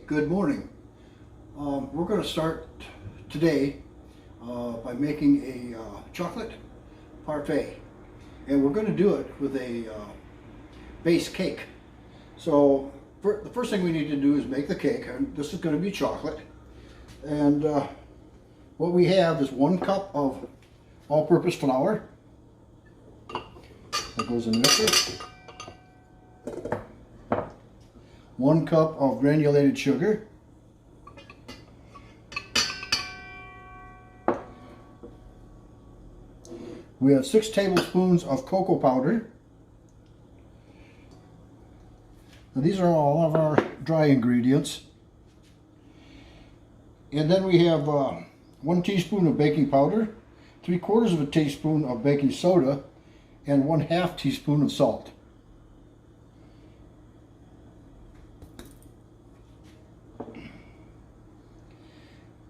Good morning. We're going to start today by making a chocolate parfait, and we're going to do it with a base cake. So the first thing we need to do is make the cake, and this is going to be chocolate. And what we have is 1 cup of all-purpose flour that goes in the mixer. 1 cup of granulated sugar. We have 6 tablespoons of cocoa powder. Now these are all of our dry ingredients. And then we have 1 teaspoon of baking powder, 3/4 of a teaspoon of baking soda, and 1/2 teaspoon of salt.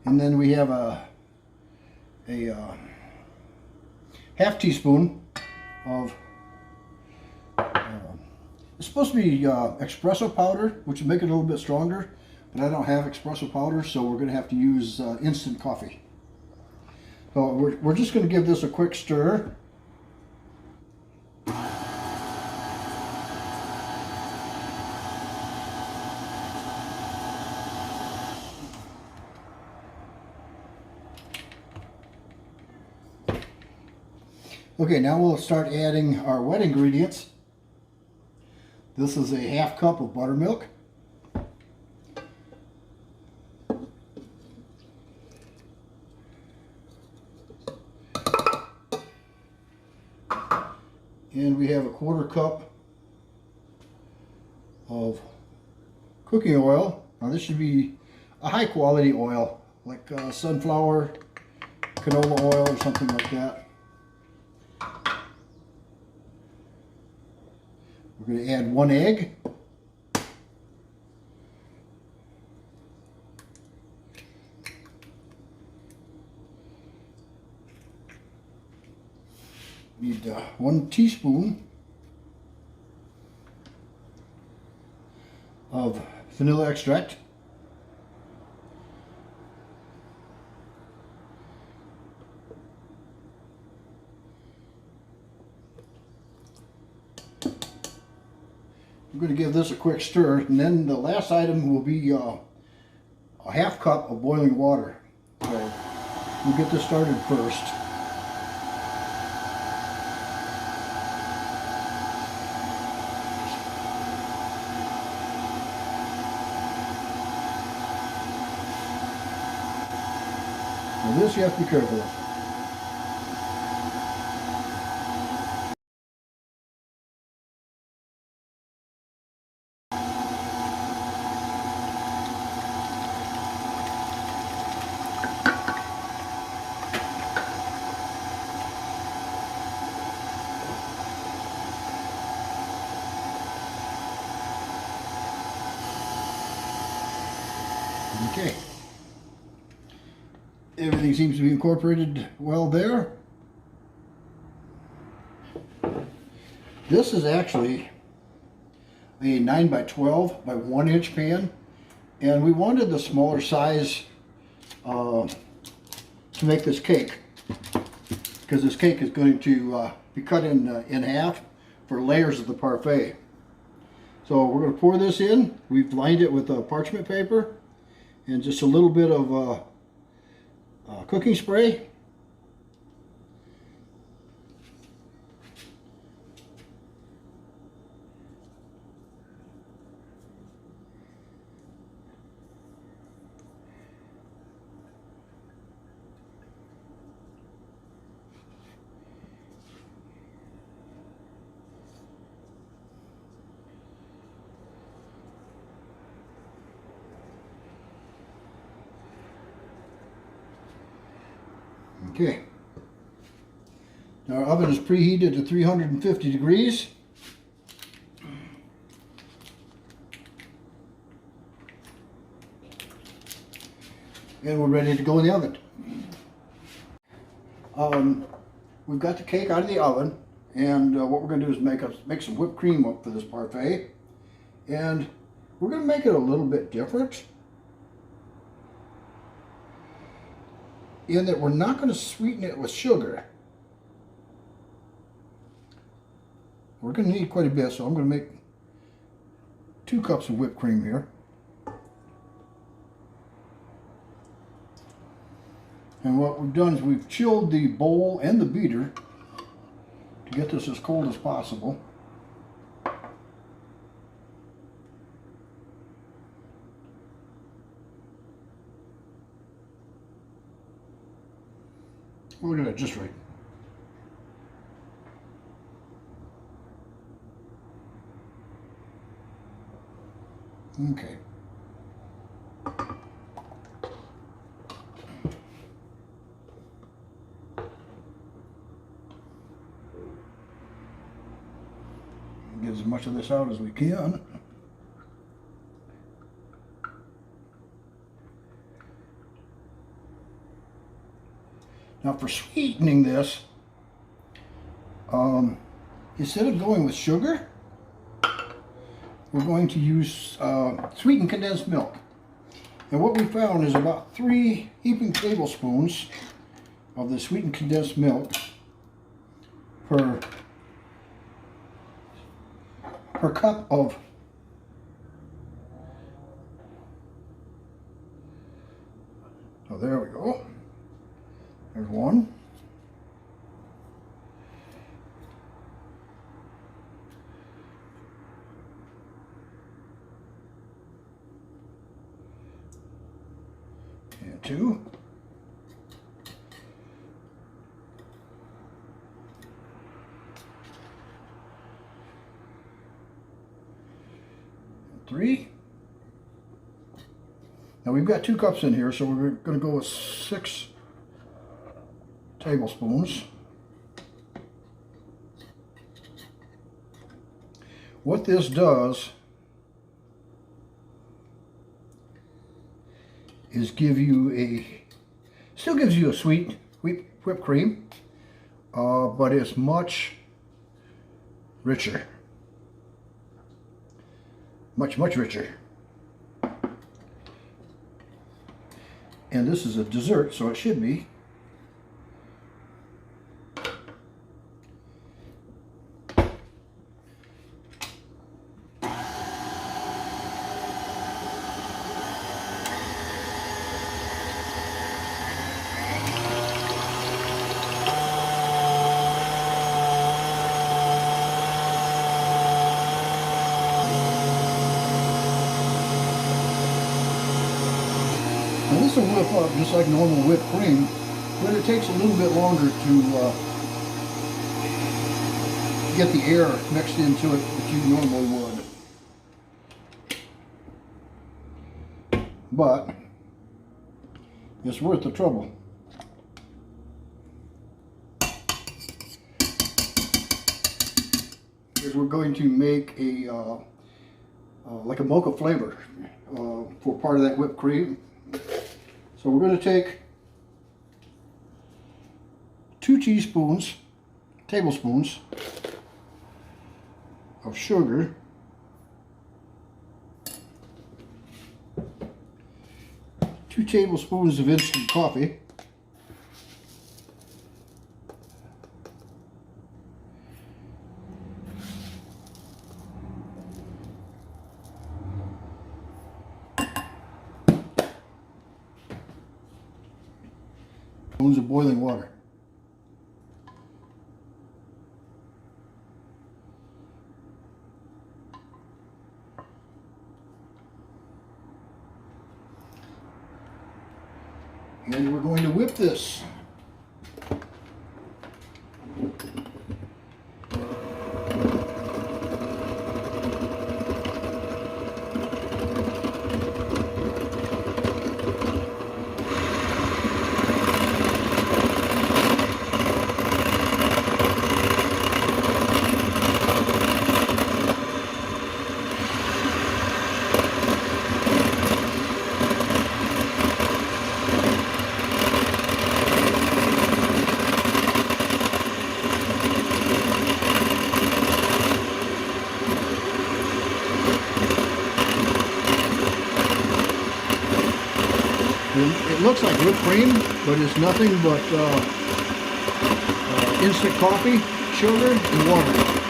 And then we have a 1/2 teaspoon of, it's supposed to be espresso powder, which will make it a little bit stronger, but I don't have espresso powder, so we're going to have to use instant coffee. So we're just going to give this a quick stir. Okay, now we'll start adding our wet ingredients. This is a 1/2 cup of buttermilk. And we have a 1/4 cup of cooking oil. Now this should be a high quality oil, like sunflower, canola oil, or something like that. We're going to add 1 egg. Need 1 teaspoon of vanilla extract. I'm going to give this a quick stir, and then the last item will be a 1/2 cup of boiling water. So we'll get this started first. Now this you have to be careful of. Okay. Everything seems to be incorporated well there. This is actually a 9 by 12 by 1 inch pan, and we wanted the smaller size to make this cake, because this cake is going to be cut in half for layers of the parfait. So we're going to pour this in. We've lined it with parchment paper and just a little bit of cooking spray. Okay. Now our oven is preheated to 350 degrees. And we're ready to go in the oven. We've got the cake out of the oven, and what we're going to do is make some whipped cream up for this parfait. And we're going to make it a little bit different. in that we're not going to sweeten it with sugar. We're going to need quite a bit, so I'm going to make 2 cups of whipped cream here. And what we've done is we've chilled the bowl and the beater to get this as cold as possible. Look at that, just right. Okay. Get as much of this out as we can. Now for sweetening this, instead of going with sugar, we're going to use sweetened condensed milk. And what we found is about 3 heaping tablespoons of the sweetened condensed milk per cup of so there we go. There's 1. And 2. And 3. Now we've got 2 cups in here, so we're going to go with 6 tablespoons. What this does is give you still gives you a sweet whipped cream, but it's much richer. Much richer. And this is a dessert, so it should be. Now this will whip up just like normal whipped cream, but it takes a little bit longer to get the air mixed into it that you normally would. But it's worth the trouble. Because we're going to make a like a mocha flavor for part of that whipped cream. So we're going to take 2 tablespoons of sugar, 2 tablespoons of instant coffee, spoons of boiling water. And we're going to whip this. It looks like whipped cream, but it's nothing but instant coffee, sugar, and water.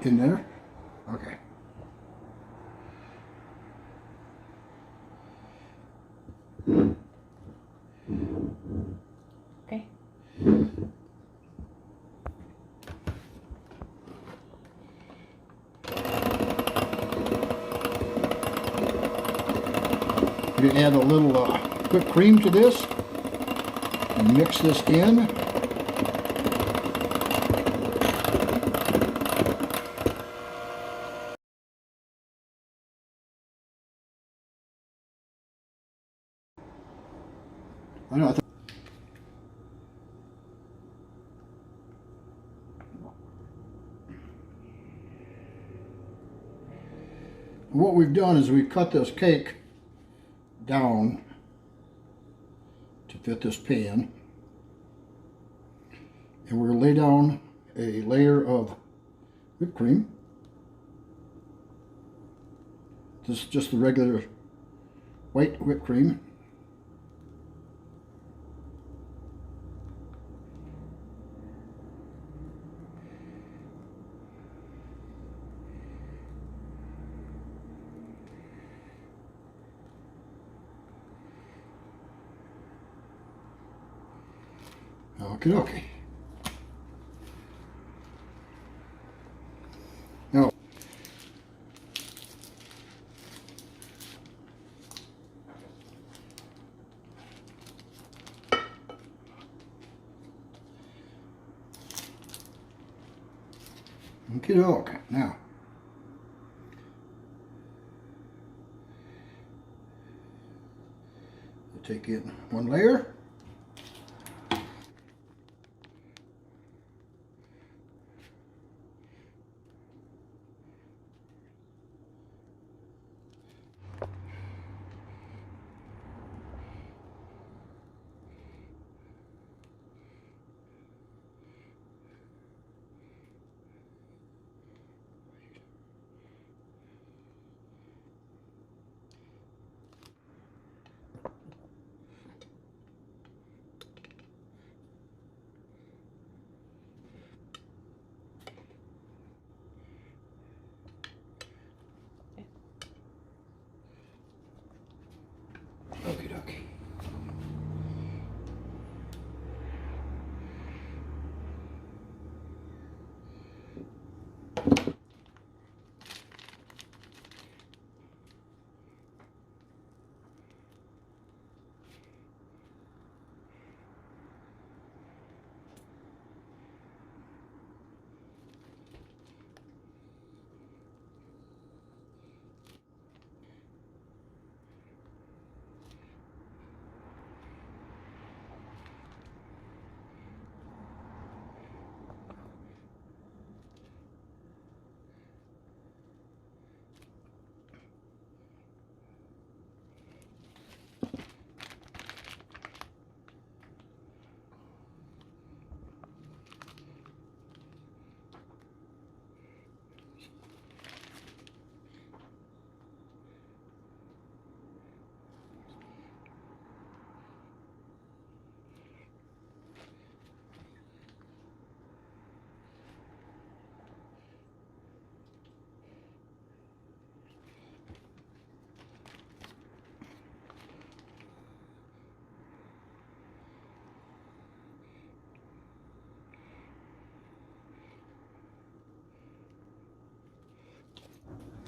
In there? Okay. Okay. We're going to add a little whipped cream to this and mix this in. I know. What we've done is we've cut this cake down to fit this pan, and we're going to lay down a layer of whipped cream. This is just the regular white whipped cream. Okay, okay. Now, okay, okay. Now, we'll take in one layer. Okay, okay.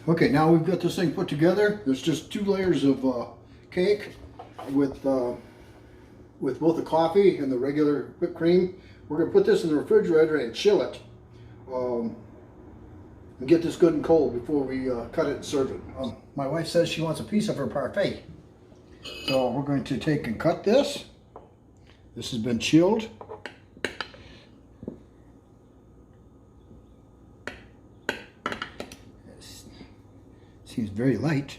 Okay, now we've got this thing put together. There's just 2 layers of cake with both the coffee and the regular whipped cream. We're going to put this in the refrigerator and chill it and get this good and cold before we cut it and serve it. My wife says she wants a piece of her parfait. So we're going to take and cut this. This has been chilled. Seems very light.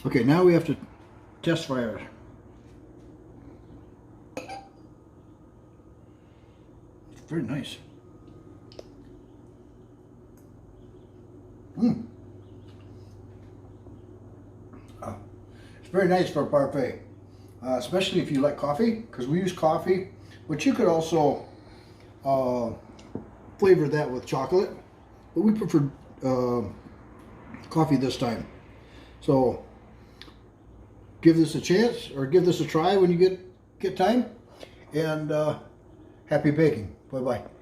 Okay, now we have to test fire it. It's very nice. Oh, it's very nice for a parfait, especially if you like coffee, because we use coffee, but you could also flavor that with chocolate, but we prefer coffee this time. So give this a chance, or give this a try when you get time, and happy baking. Bye-bye.